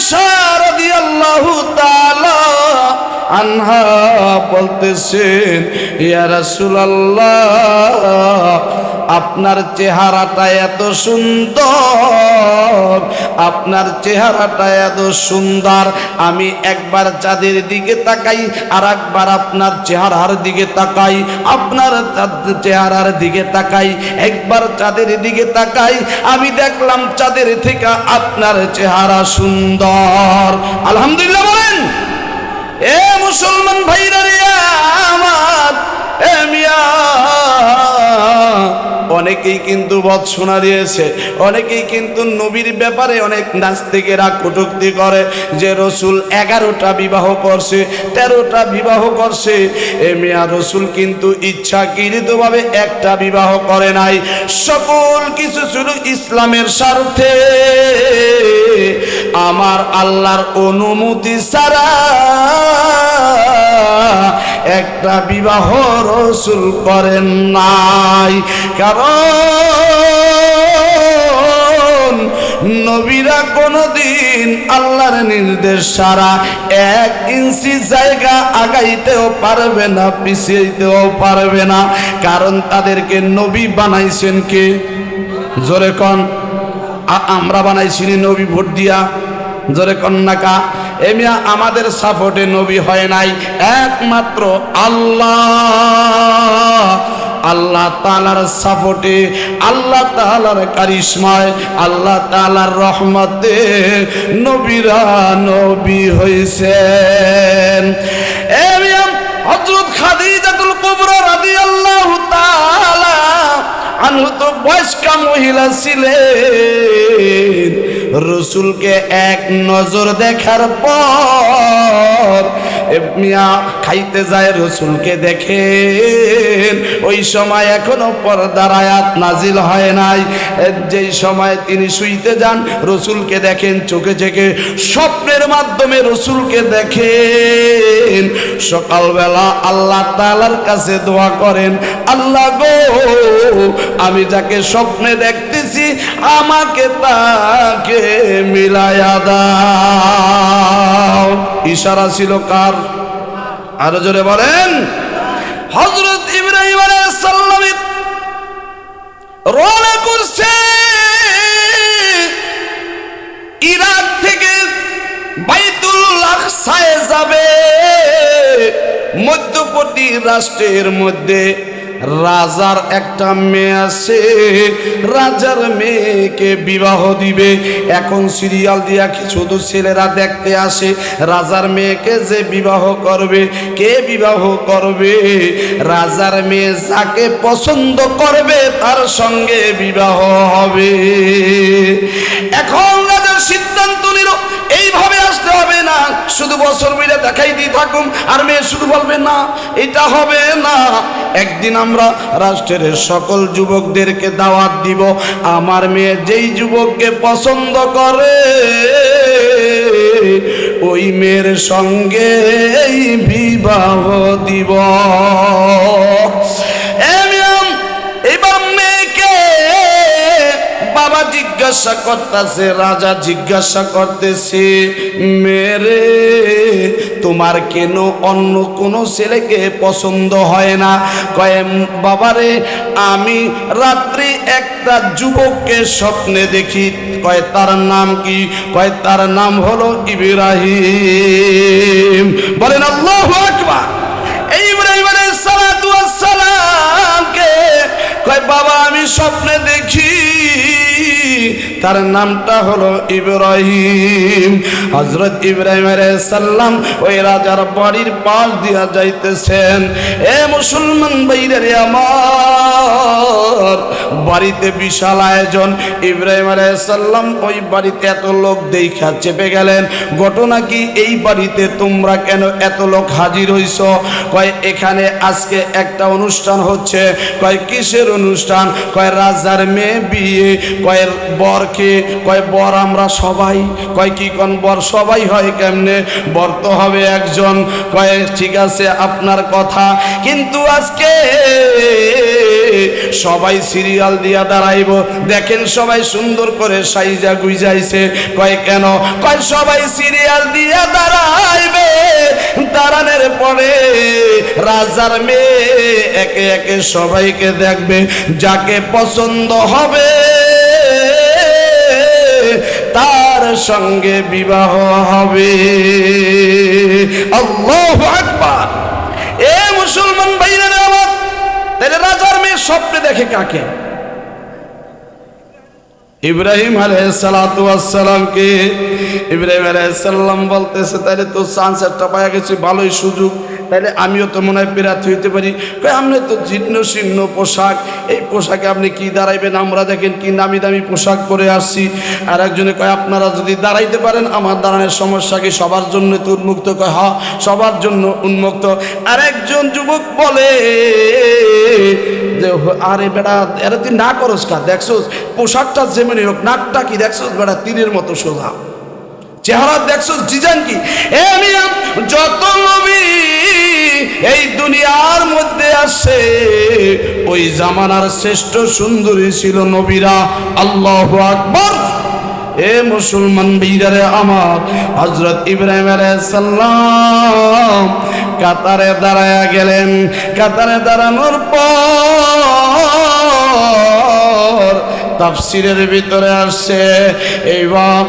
আয়েশা রাদিয়াল্লাহু তাআলা আনহা বলতেছেন, ইয়া রাসূলুল্লাহ, আপনার চেহারাটা এত সুন্দর, আপনার চেহারাটা এত সুন্দর, আমি একবার চাঁদের দিকে তাকাই আর একবার আপনার চেহারার দিকে তাকাই, আপনার চেহারার দিকে তাকাই, একবার চাঁদের দিকে তাকাই, আমি দেখলাম চাঁদের থেকে আপনার চেহারা সুন্দর। আলহামদুলিল্লাহ বলেন। এ মুসলমান ভাইরা রে আমার, এ মিয়া, অনেকেই কিন্তু বদশোনা দিয়েছে, অনেকেই কিন্তু নবীর ব্যাপারে অনেক নাস্তিকেরা কটূক্তি করে যে রসুল 11টা বিবাহ করছে, 13টা বিবাহ করছে। এ মিয়া, রসুল কিন্তু ইচ্ছাকৃতভাবে একটা বিবাহ করে নাই, সকল কিছু ছিল ইসলামের স্বার্থে। আমার আল্লাহর অনুমতি ছাড়া একটা বিবাহ রসুল করেন নাই, কারণ নবীরা কোনদিন আল্লাহর নির্দেশ ছাড়া 1 ইঞ্চি জায়গা আগাইতেও পারবে না, পিছাইতেও পারবে না, কারণ তাদেরকে নবী বানাইছেন কে? জোরে কন। আমরা বানাইছি নবী ভোট দিয়া? জোরে কন্যাকা। এমিয়া, আমাদের সাপোর্টে নবী হয় নাই, একমাত্র আল্লাহ তাআলার সাপোর্টে, আল্লাহ তাআলার কারিশমায়, আল্লাহ তাআলার রহমতে নবীরা নবী হইছেন। এমিয়া, হযরত খাদিজাতুল কুবরা রাদিয়াল্লাহু তাআলা আনহা তো বয়স্কা মহিলা ছিলেন। রসুলকে এক নজর দেখার পর মিয়া খাইতে যায়, রসুলকে দেখেন। ওই সময় এখনো পর্দার আয়াত নাজিল হয় নাই। যেই সময় তিনি শুইতে যান, রসুলকে দেখেন চোখে চোখে, স্বপ্নের মাধ্যমে রসুলকে দেখেন। সকালবেলা আল্লাহ তাআলার কাছে দোয়া করেন, আল্লাহ গো, আমি যাকে স্বপ্নে দেখতেছি আমাকে তাকে মিলায়া দাও। ইশারা ছিল কার? আরো জোরে বলেন। হযরত ইব্রাহিম আলাইহিস সালাম রওনা করছে ইরাক থেকে বাইতুল আকসায় যাবে। মধ্যপ্রতি রাষ্ট্রের মধ্যে রাজার একটা মেয়ে আছে, রাজার মেয়েকে বিবাহ দিবে। এখন সিরিয়াল দিয়া শুধু ছেলেরা দেখতে আসে রাজার মেয়েকে যে বিবাহ করবে। কে বিবাহ করবে? রাজার মেয়ে যাকে পছন্দ করবে তার সঙ্গে বিবাহ হবে। এখন রাজার সিদ্ধান্ত নিল এইভাবে আসতে হবে না, শুধু বছর মিলে দেখাই দিয়ে থাকুন আর মেয়ে শুধু বলবে না, এটা হবে না। একদিন আমরা রাষ্ট্রের সকল যুবকদেরকে দাওয়াত দিব, আমার মেয়ে যেই যুবককে পছন্দ করে ওই মেয়ের সঙ্গে বিবাহ দিব। এবার মেয়েকে বাবা জিজ্ঞাসা করতেছে, রাজা জিজ্ঞাসা করতেছে, মেরে তোমার কেন অন্য কোনো ছেলেকে পছন্দ হয় না? কয় বাবারে, আমি রাত্রি একটা যুবককে স্বপ্নে দেখি। কয় তার নাম কি? কয় তার নাম হলো ইব্রাহিম। বলেন আল্লাহু আকবার। এই ইব্রাহিম আলাইহিস সালাতু ওয়াস সালামকে কয় বাবা আমি স্বপ্নে দেখি তার নামটা হলো ইব্রাহিম। হযরত ইব্রাহিম আলাইহিস সালাম ওই রাজার বাড়ির পাশ দিয়া যাইতেছেন। এ মুসলমান ভাইরা রে আমার, বাড়িতে বিশাল আয়োজন। ইব্রাহিম আলাইহিস সালাম ওই বাড়িতে এত লোক দেখা চেপে গেলেন। ঘটনা কি? এই বাড়িতে তোমরা কেন এত লোক হাজির হইছ? কয় এখানে আজকে একটা অনুষ্ঠান হচ্ছে। কয় কিসের অনুষ্ঠান? কয় রাজার মেয়ে বিয়ে। কয় বর কে? কয় বর আমরা সবাই। কয় কি কোন বর সবাই হয় কেমনে? বর তো হবে একজন। কয় ঠিক আছে আপনার কথা, কিন্তু আজকে সবাই সিরিয়াল দিয়া দাঁড়াইব। দেখেন সবাই সুন্দর করে সাইজা গুইজাইছে। কয় কেন? কয় সবাই সিরিয়াল দিয়া দাঁড়াইবে, দাঁড়ানোর পরে রাজার মেয়ে একে একে সবাইকে দেখবে, যাকে পছন্দ হবে তার সঙ্গে বিবাহ হবে। আল্লাহু আকবার। এ মুসলমান ভাইরা আমার, তাহলে রাজার মেয়ে স্বপ্নে দেখে কাকে? ইব্রাহিম আলাইহিসসালাতু ওয়াসসালামকে। ইব্রাহিম আলাইহিসসালাম বলতেছে তাহলে তো চান্স একটা পাওয়া গেছে, ভালোই সুযোগ, তাহলে আমিও তো মনে হয় প্রার্থী হইতে পারি। কই আপনি তো জীর্ণ শীর্ণ পোশাক, এই পোশাকে আপনি কি দাঁড়াইবেন? আমরা দেখেন কি দামি দামি পোশাক পরে আসছি। আর একজনে কয় আপনারা যদি দাঁড়াইতে পারেন আমার দাঁড়ানোর সমস্যা কি? সবার জন্য তো উন্মুক্ত। কয় হ্যাঁ সবার জন্য উন্মুক্ত। আর একজন যুবক বলে যে আরে বেটা এরা তুই না করস কা? দেখছোস পোশাকটা যেমনি হোক, নাকটা কি দেখছোস বেটা তীরের মতো সোজা, চেহারা দেখছোস ডিজাইন কি? এ মিয়া যত নবী এই দুনিয়ার মধ্যে আসে ওই জামানার শ্রেষ্ঠ সুন্দরী ছিল নবীরা। আল্লাহু আকবার। এ মুসলমান ভাইরা আমার, হযরত ইব্রাহিম আলাইহিস সালাম কাতারে দাঁড়ায়া গেলেন। কাতারে দাঁড়ানোর পর তাফসীরের ভিতরে আসছে এইবার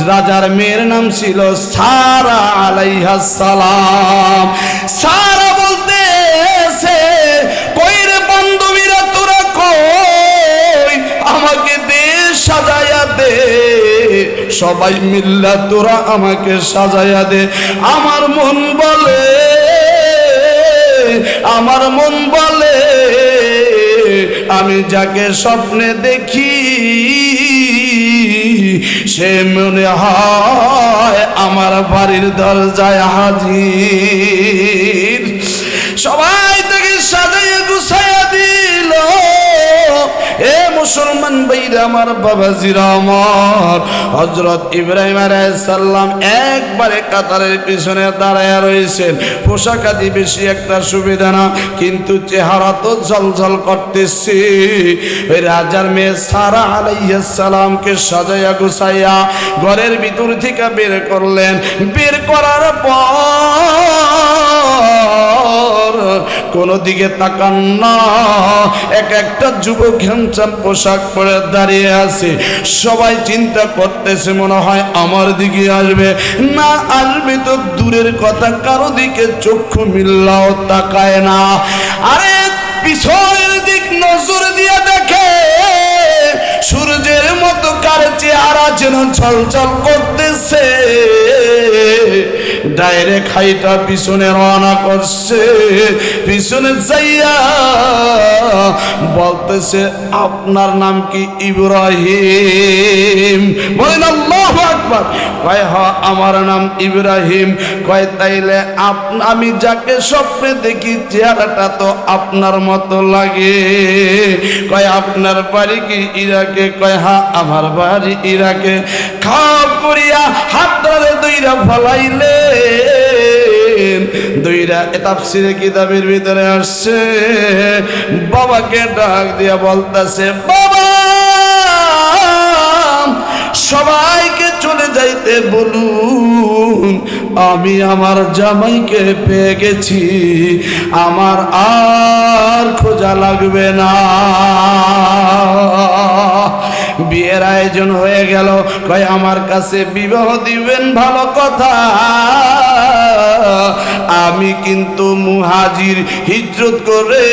রাজার মেয়ের নাম ছিল সারা আলাইহাস সালাম। সারা বলতেছে কই রে বান্ধবীরা তোরা কই, আমাকে দে সাজায়া দে, সবাই মিল্লা তোরা আমাকে সাজায়া দে। আমার মন বলে, আমার মন বলে আমি যাকে স্বপ্নে দেখি সে মনে হয় আমার বাড়ির দরজায় হাজির। সবাই তাকে সাজাইয়া গুছাইয়া দিল। এ মুসলমান ভাইরা আমার, বাবাজিরা আমার, হযরত ইব্রাহিম আলাইহিস সালাম একবারে কাতারের পিছনে দাঁড়ায়া রয়েছেন। পোশাক আদি বেশি একটা সুবিধা না, কিন্তু চেহারা তো ঝলঝল করতেছে। ওই রাজার মেয়ে সারা আলাইহিস সালামকে সাজাইয়া গুছাইয়া ঘরের ভিতর থেকে বের করলেন। বের করার পর কোন দিকে তাকান না, এক একটা যুবক হ্যান্ডসাম পোশাক পরে দাঁড়িয়ে আছে। সবাই চিন্তা করতেছে মনে হয় আমার দিকে আসবে, না আসবে তো দূরের কথা, কারো দিকে চক্ষু মিল্লাও তাকায় না। আরে পিছনের দিক নজর দিয়ে দেখে সূর্যের মতো কার চেহারা যেন ছলছল করতেছে। ডাইরেক্ট হাইটা পিছনে রওনা করছে। পিছনে যাইয়া বলতেছে আপনার নাম কি? ইব্রাহিম। বলেন আল্লাহু আকবার। কয় হ্যাঁ আমার নাম ইব্রাহিম। কয় তাইলে আমি যাকে স্বপ্নে দেখি চেহারাটা তো আপনার মতো লাগে। কয় আপনার বাড়ি কি ইরাকে? কয় হ্যাঁ আমার বাড়ি ইরাকে। খাপ করিয়া হাত ধরে দুইরা ফলাইলে দুইরা তাফসীরে কিতাবের ভিতরে আসছে। বাবাকে ডাক দিয়া বলতেছে বাবা সবাইকে চলে যাইতে বলুন, আমি আমার জামাইকে পেয়ে গেছি, আমার আর খোঁজা লাগবে না। বিয়ের আয়োজন হয়ে গেল। কয় আমার কাছে বিবাহ দিবেন ভালো কথা, আমি কিন্তু মুহাজির হিজরত করে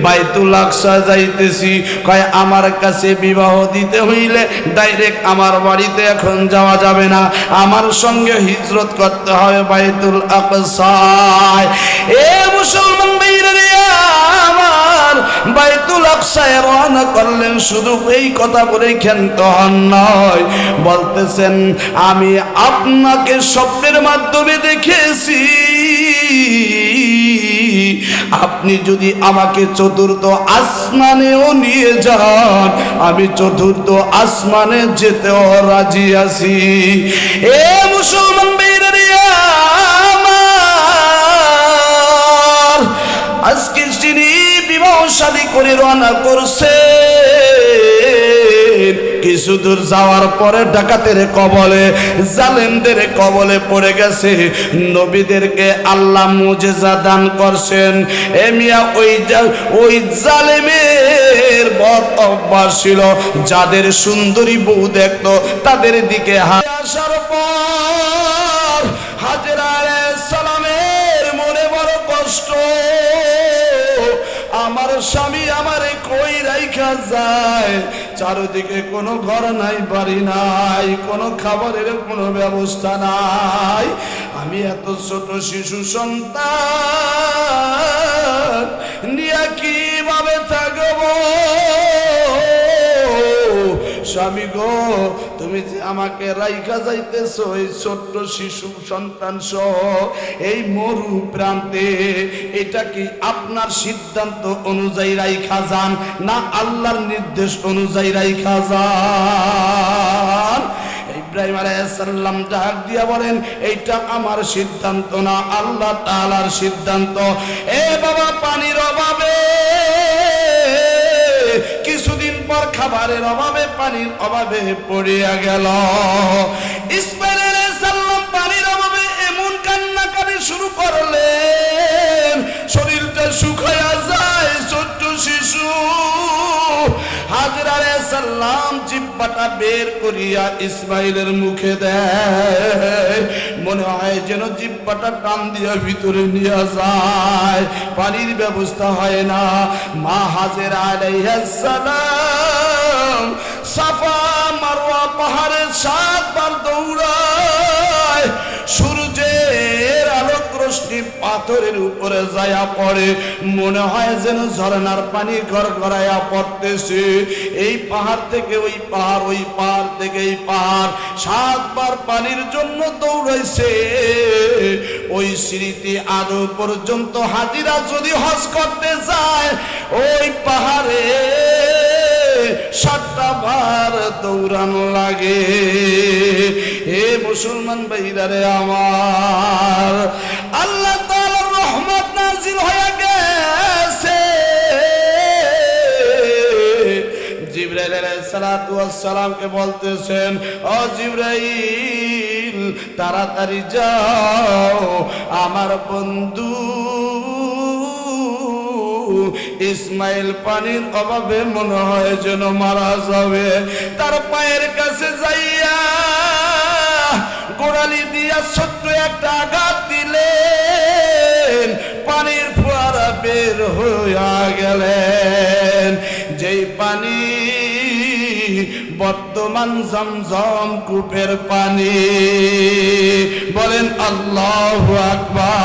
বাইতুল আকসা যাইতেছি। কয় আমার কাছে বিবাহ দিতে হইলে ডাইরেক্ট আমার বাড়িতে এখন যাওয়া যাবে না, আমার সঙ্গে হিজরত করতে হবে বাইতুল আকসায়। এ মুসলমান ভাইরা আমার, বাইতুল আকসায় রওনা করলেন। শুধু এই কথা বলে ক্ষান্ত হন নয়, বলতেছেন আমি আপনাকে স্বপ্নের মাধ্যমে দেখেছি, আপনি যদি আমাকে চতুর্থ আসমানেও নিয়ে যান, আমি চতুর্থ আসমানে যেতেও রাজি আছি। এ মুসলমান ভাইরা রে আমার, আজকে যিনি বিবাহ শাদী করে রওনা করছে, কিছু দূর যাওয়ার পরে ডাকাতের কবলে, জালেমদের কবলে পড়ে গেছে। নবীদেরকে আল্লাহ মুজিজা দান করছেন। এ মিয়া ওই জালেমের বদ অভ্যাস ছিল, যাদের সুন্দরী বউ দেখতো তাদের দিকে আসার পর হাজেরা আলাইহিস সালামের মনে বড় কষ্ট, আমার স্বামী আমারে কই রাইখা যায়, চারিদিকে কোনো ঘর নাই, বাড়ি নাই, কোনো খাবারের কোনো ব্যবস্থা নাই, আমি এত ছোট শিশু সন্তান নিয়ে কিভাবে থাকবো? স্বামী গো, তুমি যে আমাকে রাইখা যাইতেছো এই ছোট্ট শিশু সন্তান সহ এই মরু প্রান্তে, এটা কি আপনার সিদ্ধান্ত অনুযায়ী রাইখা যান না আল্লাহর নির্দেশ অনুযায়ী রাইখা যান? ইব্রাহিম আলাইহিস সালাম ডাক দিয়া বলেন, এইটা আমার সিদ্ধান্ত না, আল্লাহ তাআলার সিদ্ধান্ত। এ বাবা, পানির অভাবে, কিছুদিন পর খাবারের অভাবে, পানির অভাবে পড়িয়া গেল। ইসমাইল আলাইহিস সালাম পানির অভাবে এমন কান্নাকাটি শুরু করলেন, শরীরটা শুকায়া যায়। ছোট্ট শিশু হাজরা আলাইহিস সালাম জিহ্বাটা বের করিয়া ইসমাইলের মুখে দেয়, মনে হয় যেন জিহ্বাটা টান দিয়া ভিতরে নিয়ে যায়, পানির ব্যবস্থা হয় না। মা হাজরা আলাইহিস সালাম সাফা মারওয়া পাহাড়ে 7 বার দৌড়ায়, সূর্যের আলোক রশ্মি পাথরের উপরে যায়া পড়ে, মনে হয় যেন ঝরনার পানি গড়গড়ায়া পড়তেছে। এই পাহাড় থেকে ওই পাহাড়, ওই পাহাড় থেকে এই পাহাড়, 7 বার পানির জন্য দৌড়াইছে। ওই স্মৃতি আদৌ পর্যন্ত হাজিরা যদি হজ করতে যায়, ওই পাহাড়ে 7টা বার দৌড়ানো লাগে। হে মুসলমান ভাইরা রে আমার, আল্লাহ তাআলার রহমত নাজিল হয়ে গেছে। জিবরাইল আলাইহিস সালাতু ওয়াস সালামকে বলতেছেন, ও জিবরাইল, তাড়াতাড়ি যাও, আমার বন্ধু ইসমাইল পানির অভাবে মনে হয় যেন মারা যাবে। তার পায়ের কাছে যাইয়া গোড়ালি দিয়া ছোট্ট একটা আঘাত দিলেন, পানির ফোয়ারা বের হইয়া গেলেন। যেই পানি বর্তমান জমজম কূপের পানি। বলেন আল্লাহু আকবার।